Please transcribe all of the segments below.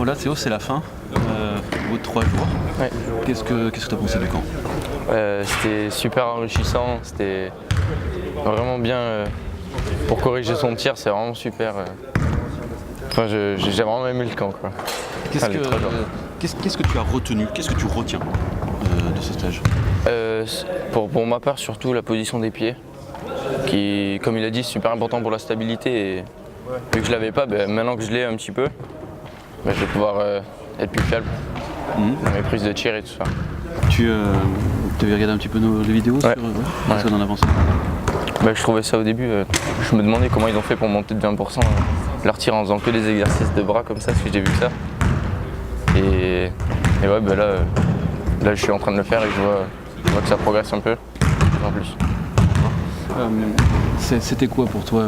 Voilà Théo, c'est la fin. Au bout de 3 jours. Ouais. Qu'est-ce que tu as pensé du camp? C'était super enrichissant, c'était vraiment bien pour corriger son tir, c'est vraiment super. Enfin, j'ai vraiment aimé le camp, quoi. Qu'est-ce que tu as retenu? Qu'est-ce que tu retiens de ce stage? Pour ma part, surtout la position des pieds, qui, comme il a dit, c'est super important pour la stabilité. Et vu que je l'avais pas, maintenant que je l'ai un petit peu, je vais pouvoir être plus fiable dans mes prises de tir et tout ça. Tu avais regardé un petit peu les vidéos Ouais. Qu'est-ce qu'on en a pensé? Je trouvais ça au début, je me demandais comment ils ont fait pour monter de 20% leur tir en faisant que des exercices de bras comme ça, parce que j'ai vu ça. Et ouais, là je suis en train de le faire et je vois que ça progresse un peu, en plus. C'était quoi pour toi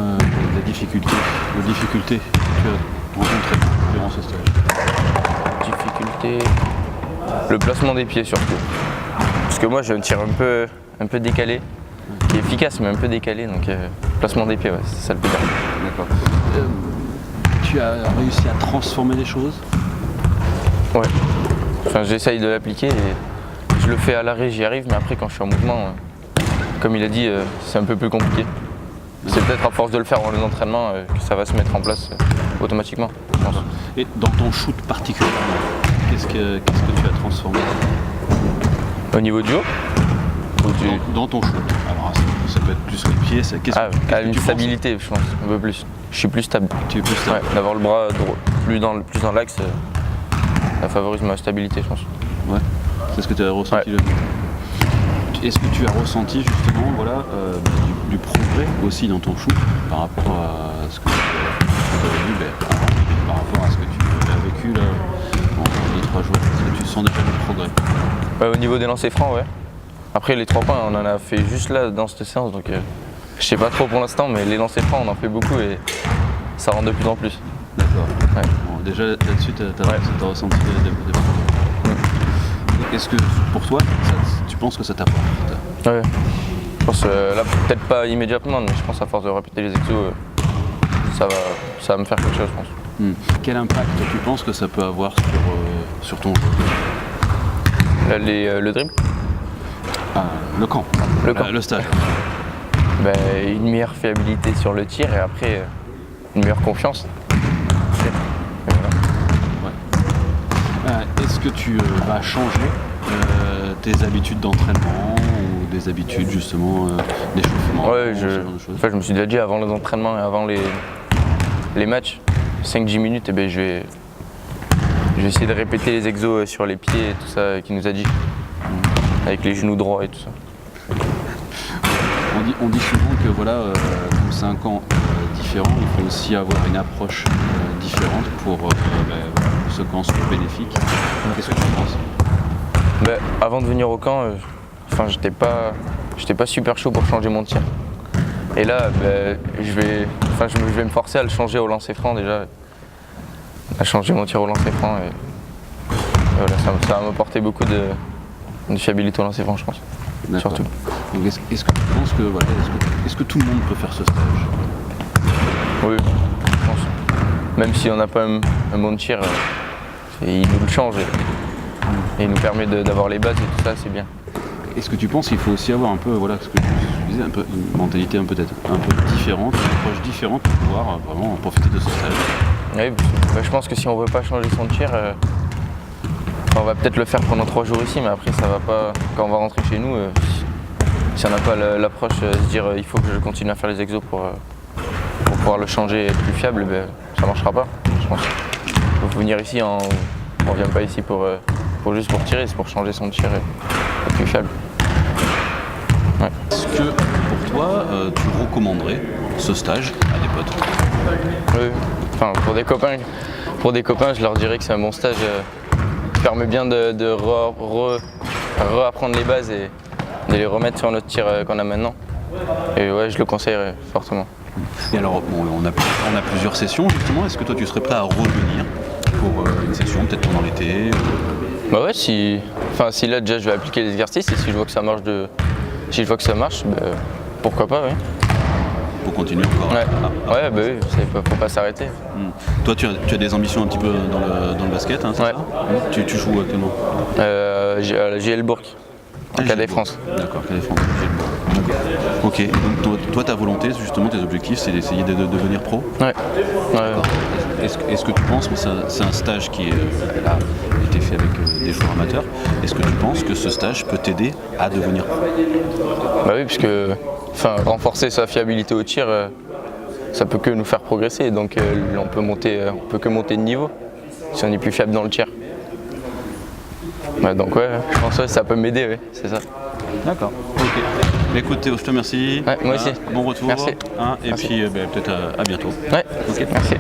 les difficultés que tu as rencontrées durant ce stage? Difficulté, le placement des pieds surtout. Parce que moi j'ai un tir un peu décalé, qui est efficace mais un peu décalé, donc placement des pieds, ouais, c'est ça le plus dur. D'accord. Tu as réussi à transformer les choses? Ouais. Enfin, j'essaye de l'appliquer et je le fais à l'arrêt, j'y arrive, mais après quand je suis en mouvement, comme il a dit, c'est un peu plus compliqué. C'est peut-être à force de le faire dans les entraînements que ça va se mettre en place automatiquement, je pense. Et dans ton shoot particulièrement, qu'est-ce que tu as transformé? Au niveau du haut dans ton shoot. Alors ça peut être plus que le pied, qu'est-ce que une tu stabilité, je pense, un peu plus. Je suis plus stable. Tu es plus stable. Ouais, d'avoir le bras plus dans l'axe, ça favorise ma stabilité, je pense. Ouais, c'est ce que tu as ressenti. Ouais. Est-ce que tu as ressenti justement du progrès aussi dans ton shoot par rapport à ce que tu avais vu par rapport à ce que tu as vécu là en 2-3 jours? Est-ce que tu sens déjà du progrès? Au niveau des lancers francs, ouais. Après les 3 points, on en a fait juste là dans cette séance, donc je sais pas trop pour l'instant, mais les lancers francs, on en fait beaucoup et ça rentre de plus en plus. D'accord. Ouais. Bon, déjà là-dessus, tu as ressenti des progrès. Est-ce que pour toi, tu penses que ça t'apporte? Ouais. Je pense là, peut-être pas immédiatement, mais je pense à force de répéter les exos, ça va me faire quelque chose, je pense. Quel impact tu penses que ça peut avoir sur ton jeu? Là, le dribble? Le camp. Le stage. Une meilleure fiabilité sur le tir et après une meilleure confiance. Est-ce que tu vas changer tes habitudes d'entraînement ou des habitudes justement d'échauffement? Ouais, je me suis déjà dit avant les entraînements et avant les matchs, 5-10 minutes, je vais essayer de répéter les exos sur les pieds et tout ça qu'il nous a dit, avec les genoux droits et tout ça. On dit souvent que comme c'est un camp différent, il faut aussi avoir une approche différente pour que ce camp soit bénéfique. Qu'est-ce que tu en penses? Avant de venir au camp, j'étais pas super chaud pour changer mon tir. Et là, je vais me forcer à le changer au lancer franc déjà, à changer mon tir au lancer franc et voilà, ça va m'apporter beaucoup de fiabilité au lancer franc, je pense. Surtout. Donc est-ce que tu penses que est-ce que tout le monde peut faire ce stage? Oui, je pense. Même si on n'a pas un bon tir, il nous le change et il nous permet d'avoir les bases et tout ça, c'est bien. Est-ce que tu penses qu'il faut aussi avoir un peu, ce que je disais, une mentalité peut-être un peu différente, une approche différente pour pouvoir vraiment profiter de ce stage? Oui, je pense que si on veut pas changer son tir, on va peut-être le faire pendant 3 jours ici, mais après ça va pas. Quand on va rentrer chez nous, si on n'a pas l'approche se dire il faut que je continue à faire les exos pour pouvoir le changer et être plus fiable, ça marchera pas, je pense. Faut venir ici, on vient pas ici juste pour tirer, c'est pour changer son tir et être plus fiable. Ouais. Est-ce que pour toi, tu recommanderais ce stage à des potes? Oui, enfin pour des copains, je leur dirais que c'est un bon stage qui permet bien de réapprendre les bases et de les remettre sur notre tir qu'on a maintenant. Et ouais, je le conseillerais fortement. Et alors, on a plusieurs sessions justement. Est-ce que toi tu serais prêt à revenir pour une session peut-être pendant l'été? Ouais, si là déjà je vais appliquer les exercices et si je vois que ça marche, pourquoi pas, oui. pour continuer encore. Ouais, ouais bah oui, faut pas s'arrêter. Toi, tu as des ambitions un petit peu dans le basket, hein, c'est Ouais. ça tu joues actuellement À JL Bourg, en Cadet France. D'accord, Cadet France. D'accord. Ok, donc toi, ta volonté, justement, tes objectifs, c'est d'essayer de devenir pro. Ouais. Est-ce que tu penses, c'est un stage qui a été fait avec des joueurs amateurs, est-ce que tu penses que ce stage peut t'aider à devenir pro? Bah oui, puisque renforcer sa fiabilité au tir, ça peut que nous faire progresser. Donc on peut que monter de niveau si on est plus fiable dans le tir. Ouais, donc ouais, je pense que ça peut m'aider, ouais, c'est ça. D'accord, ok. Écoute Théo, je te remercie. Ouais, moi aussi. Bon retour. Merci. Et Merci. puis peut-être à bientôt. Ouais, Ok. merci.